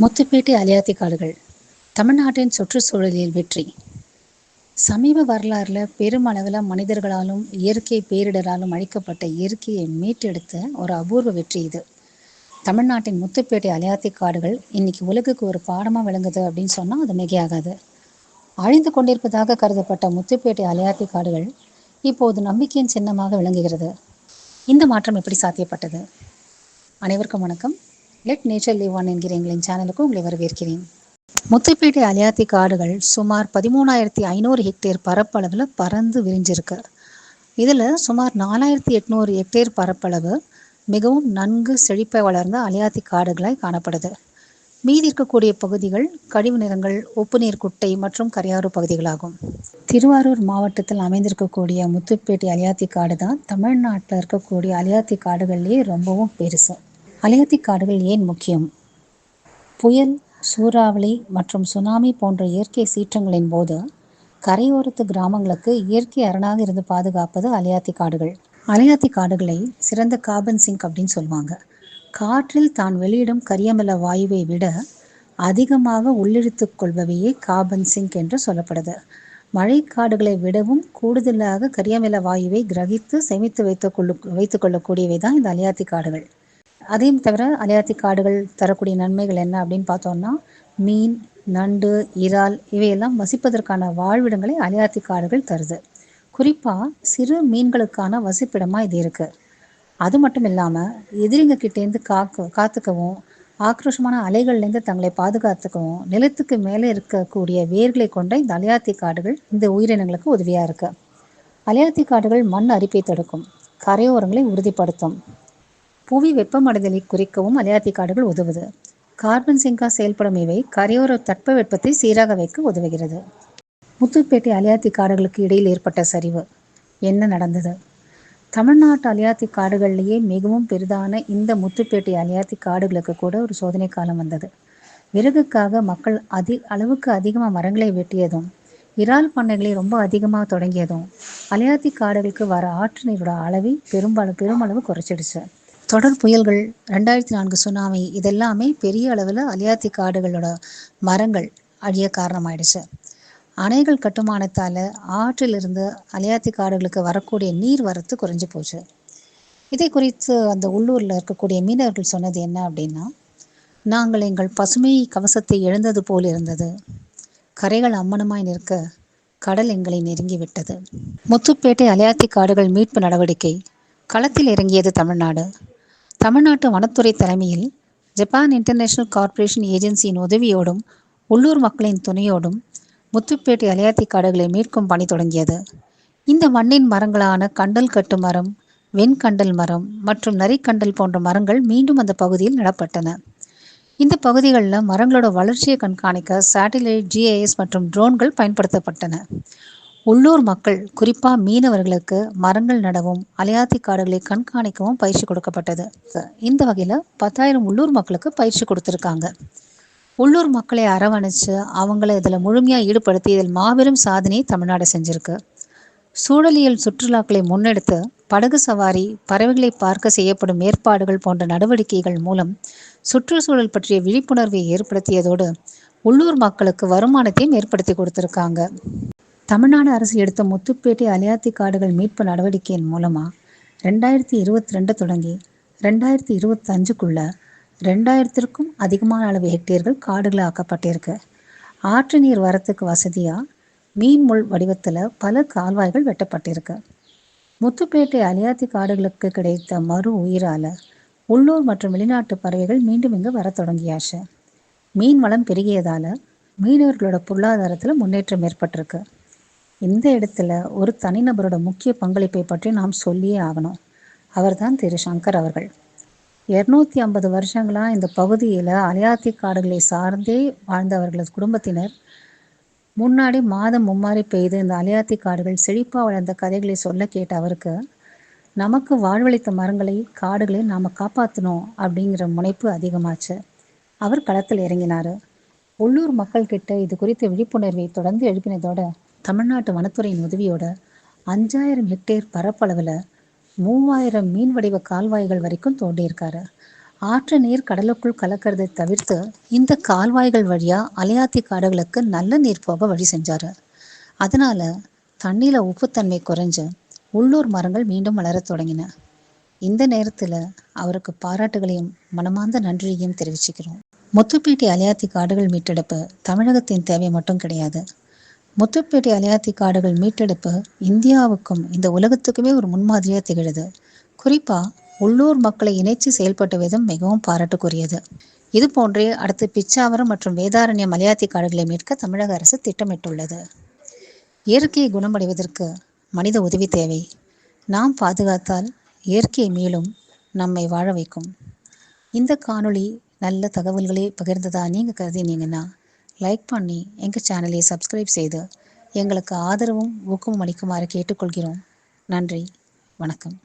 முத்துப்பேட்டை அலையாத்தி காடுகள் தமிழ்நாட்டின் சுற்றுச்சூழலில் வெற்றி. சமீப வரலாறுல பெருமளவில் மனிதர்களாலும் இயற்கை பேரிடராலும் அழிக்கப்பட்ட இயற்கையை மீட்டெடுத்த ஒரு அபூர்வ வெற்றி இது. தமிழ்நாட்டின் முத்துப்பேட்டை அலையாத்தி காடுகள் இன்னைக்கு உலகுக்கு ஒரு பாடமாக விளங்குது அப்படின்னு சொன்னால் அது மிகையாகாது. அழிந்து கொண்டிருப்பதாக கருதப்பட்ட முத்துப்பேட்டை அலையாத்தி காடுகள் இப்போது நம்பிக்கையின் சின்னமாக விளங்குகிறது. இந்த மாற்றம் எப்படி சாத்தியப்பட்டது? அனைவருக்கும் வணக்கம். லெட் நேச்சர் லிவ் ஆன் என்கிற எங்களின் சேனலுக்கு உங்களை வரவேற்கிறேன். முத்துப்பேட்டை அலையாத்தி காடுகள் சுமார் 13,500 ஹெக்டேர் பரப்பளவில் பறந்து விரிஞ்சிருக்கு. இதில் சுமார் 4,800 ஹெக்டேர் பரப்பளவு மிகவும் நன்கு செழிப்பாக வளர்ந்த அலையாத்தி காடுகளாய் காணப்படுது. மீதி இருக்கக்கூடிய பகுதிகள் கழிவு நிலங்கள், உப்புநீர் குட்டை மற்றும் கரையாறு பகுதிகளாகும். திருவாரூர் மாவட்டத்தில் அமைந்திருக்கக்கூடிய முத்துப்பேட்டை அலையாத்தி காடு தான் தமிழ்நாட்டில் இருக்கக்கூடிய அலையாத்தி காடுகள்லேயே ரொம்பவும் பெருசு. அலையாத்தி காடுகள் ஏன் முக்கியம்? புயல், சூறாவளி மற்றும் சுனாமி போன்ற இயற்கை சீற்றங்களின் போது கரையோரத்து கிராமங்களுக்கு இயற்கை அரணாக இருந்து பாதுகாப்பது அலையாத்தி காடுகள். அலையாத்தி காடுகளை சிறந்த கார்பன் சிங்க் அப்படின்னு சொல்லுவாங்க. காற்றில் தான் வெளியிடும் கரியமில வாயுவை விட அதிகமாக உள்ளிழுத்து கொள்பவையே கார்பன் சிங்க் என்று சொல்லப்படுது. மழைக்காடுகளை விடவும் கூடுதலாக கரியமில வாயுவை கிரகித்து சேமித்து வைத்துக் கொள்ளக்கூடியவை தான் இந்த அலையாத்தி காடுகள். அதையும் தவிர அலையாத்தி காடுகள் தரக்கூடிய நன்மைகள் என்ன அப்படின்னு பார்த்தோம்னா, மீன், நண்டு, இறால் இவையெல்லாம் வசிப்பதற்கான வாழ்விடங்களை அலையாத்தி காடுகள் தருது. குறிப்பாக சிறு மீன்களுக்கான வசிப்பிடமாக இது இருக்குது. அது மட்டும் இல்லாமல் எதிரிங்க கிட்டேருந்து காத்துக்கவும், ஆக்ரோஷமான அலைகள்லேருந்து தங்களை பாதுகாத்துக்கவும் நிலத்துக்கு மேலே இருக்கக்கூடிய வேர்களை கொண்ட இந்த அலையாத்தி காடுகள் இந்த உயிரினங்களுக்கு உதவியாக இருக்குது. அலையாத்தி காடுகள் மண் அரிப்பை தடுக்கும், கரையோரங்களை உறுதிப்படுத்தும், புவி வெப்பமடைதலை குறைக்கவும் அலையாத்தி காடுகள் உதவுது. கார்பன் சிங்கா செயல்படும் இவை கரையோர தட்பவெப்பத்தை சீராக வைக்க உதவுகிறது. முத்துப்பேட்டை அலையாத்தி காடுகளுக்கு இடையில் ஏற்பட்ட சரிவு என்ன நடந்தது? தமிழ்நாட்டு அலையாத்தி காடுகளிலேயே மிகவும் பெரிதான இந்த முத்துப்பேட்டை அலையாத்தி காடுகளுக்கு கூட ஒரு சோதனை காலம் வந்தது. விறகுக்காக மக்கள் அளவுக்கு அதிகமாக மரங்களை வெட்டியதும், இறால் பண்ணைகளை ரொம்ப அதிகமாக தொடங்கியதும் அலையாத்தி காடுகளுக்கு வர ஆற்று நீரோட அளவை பெருமளவு குறைச்சிடுச்சு. தொடர் புயல்கள், 2004 சுனாமி இதெல்லாமே பெரிய அளவில் அலையாத்தி காடுகளோட மரங்கள் அழிய காரணமாயிடுச்சு. அணைகள் கட்டுமானத்தால் ஆற்றிலிருந்து அலையாத்தி காடுகளுக்கு வரக்கூடிய நீர் வரத்து குறைஞ்சி போச்சு. இதை குறித்து அந்த உள்ளூரில் இருக்கக்கூடிய மீனவர்கள் சொன்னது என்ன அப்படின்னா, நாங்கள் எங்கள் பசுமை கவசத்தை இழந்தது போல் இருந்தது. கரைகள் அம்மனமாய் நிற்க கடல் எங்களை நெருங்கி விட்டது. முத்துப்பேட்டை அலையாத்தி காடுகள் மீட்பு நடவடிக்கை களத்தில் இறங்கியது தமிழ்நாடு. தமிழ்நாட்டு வனத்துறை தலைமையில் ஜப்பான் இன்டர்நேஷனல் கார்ப்பரேஷன் ஏஜென்சியின் உதவியோடும் உள்ளூர் மக்களின் துணையோடும் முத்துப்பேட்டை அலையாத்தி காடுகளை மீட்கும் பணி தொடங்கியது. இந்த மண்ணின் மரங்களான கண்டல் கட்டு மரம், வெண்கண்டல் மரம் மற்றும் நரிக்கண்டல் போன்ற மரங்கள் மீண்டும் அந்த பகுதியில் நடப்பட்டன. இந்த பகுதிகளில் மரங்களோட வளர்ச்சியை கண்காணிக்க சேட்டிலைட், GIS மற்றும் ட்ரோன்கள் பயன்படுத்தப்பட்டன. உள்ளூர் மக்கள், குறிப்பாக மீனவர்களுக்கு மரங்கள் நடவும் அலையாத்தி காடுகளை கண்காணிக்கவும் பயிற்சி கொடுக்கப்பட்டது. இந்த வகையில் 10,000 உள்ளூர் மக்களுக்கு பயிற்சி கொடுத்துருக்காங்க. உள்ளூர் மக்களை அரவணைச்சு அவங்கள இதில் முழுமையாக ஈடுபடுத்தி இதில் மாபெரும் சாதனையை தமிழ்நாடு செஞ்சுருக்கு. சூழலியல் சுற்றுலாக்களை முன்னெடுத்து படகு சவாரி, பறவைகளை பார்க்க செய்யப்படும் ஏற்பாடுகள் போன்ற நடவடிக்கைகள் மூலம் சுற்றுச்சூழல் பற்றிய விழிப்புணர்வை ஏற்படுத்தியதோடு உள்ளூர் மக்களுக்கு வருமானத்தையும் ஏற்படுத்தி கொடுத்துருக்காங்க. தமிழ்நாடு அரசு எடுத்த முத்துப்பேட்டை அலையாத்தி காடுகள் மீட்பு நடவடிக்கையின் மூலமாக 2022 தொடங்கி 2025க்குள்ள 2000க்கும் அதிகமான அளவு ஹெக்டேர்கள் காடுகள் ஆக்கப்பட்டிருக்கு. ஆற்று நீர் வரத்துக்கு வசதியாக மீன் முள் வடிவத்தில் பல கால்வாய்கள் வெட்டப்பட்டிருக்கு. முத்துப்பேட்டை அலையாத்தி காடுகளுக்கு கிடைத்த மறு உயிரால் உள்ளூர் மற்றும் வெளிநாட்டு பறவைகள் மீண்டும் இங்கு வர தொடங்கியாச்சு. மீன் வளம் பெருகியதால் மீனவர்களோட பொருளாதாரத்தில் முன்னேற்றம் ஏற்பட்டிருக்கு. இந்த இடத்துல ஒரு தனிநபரோட முக்கிய பங்களிப்பை பற்றி நாம் சொல்லியே ஆகணும். அவர்தான் திரு சங்கர் அவர்கள். 250 வருஷங்களாக இந்த பகுதியில் அலையாத்தி காடுகளை சார்ந்தே வாழ்ந்தவர்களது குடும்பத்தினர் முன்னாடி மாதம் மும்மாரி பெய்து இந்த அலையாத்தி காடுகள் செழிப்பாக வளர்ந்த கதைகளை சொல்ல கேட்ட அவருக்கு, நமக்கு வாழ்வளித்த மரங்களை, காடுகளை நாம் காப்பாற்றணும் அப்படிங்கிற முனைப்பு அதிகமாச்சு. அவர் களத்தில் இறங்கினார். உள்ளூர் மக்கள்கிட்ட இது குறித்த விழிப்புணர்வை தொடர்ந்து எழுப்பினதோட தமிழ்நாட்டு வனத்துறையின் உதவியோட 5,000 ஹெக்டேர் பரப்பளவில் 3,000 மீன் வடிவ கால்வாய்கள் வரைக்கும் தோண்டியிருக்காரு. ஆற்று நீர் கடலுக்குள் கலக்கிறதை தவிர்த்து இந்த கால்வாய்கள் வழியா அலையாத்தி காடுகளுக்கு நல்ல நீர் போக வழி செஞ்சாரு. அதனால தண்ணியில உப்புத்தன்மை குறைஞ்சு உள்ளூர் மரங்கள் மீண்டும் வளரத் தொடங்கின. இந்த நேரத்துல அவருக்கு பாராட்டுகளையும் மனமார்ந்த நன்றியையும் தெரிவிச்சுக்கிறோம். முத்துப்பேட்டை அலையாத்தி காடுகள் மீட்டெடுப்பு தமிழகத்தின் தேவை மட்டும் கிடையாது. முத்துப்பேட்டை அலையாத்தி காடுகள் மீட்டெடுப்பு இந்தியாவுக்கும் இந்த உலகத்துக்குமே ஒரு முன்மாதிரியாக திகழுது. குறிப்பா உள்ளூர் மக்களை இணைச்சு செயல்பட்ட விதம் மிகவும் பாராட்டுக்குரியது. இது போன்றே அடுத்து பிச்சாவரம் மற்றும் வேதாரண்யம் அலையாத்தி காடுகளை மீட்க தமிழக அரசு திட்டமிட்டுள்ளது. இயற்கையை குணமடைவதற்கு மனித உதவி தேவை. நாம் பாதுகாத்தால் இயற்கை மேலும் நம்மை வாழ வைக்கும். இந்த காணொளி நல்ல தகவல்களை பகிர்ந்ததா நீங்கள் கருதினீங்கன்னா லைக் பண்ணி எங்கள் சேனலை சப்ஸ்கிரைப் செய்து எங்களுக்கு ஆதரவும் ஊக்கமும் அளிக்குமாறு கேட்டுக்கொள்கிறோம். நன்றி, வணக்கம்.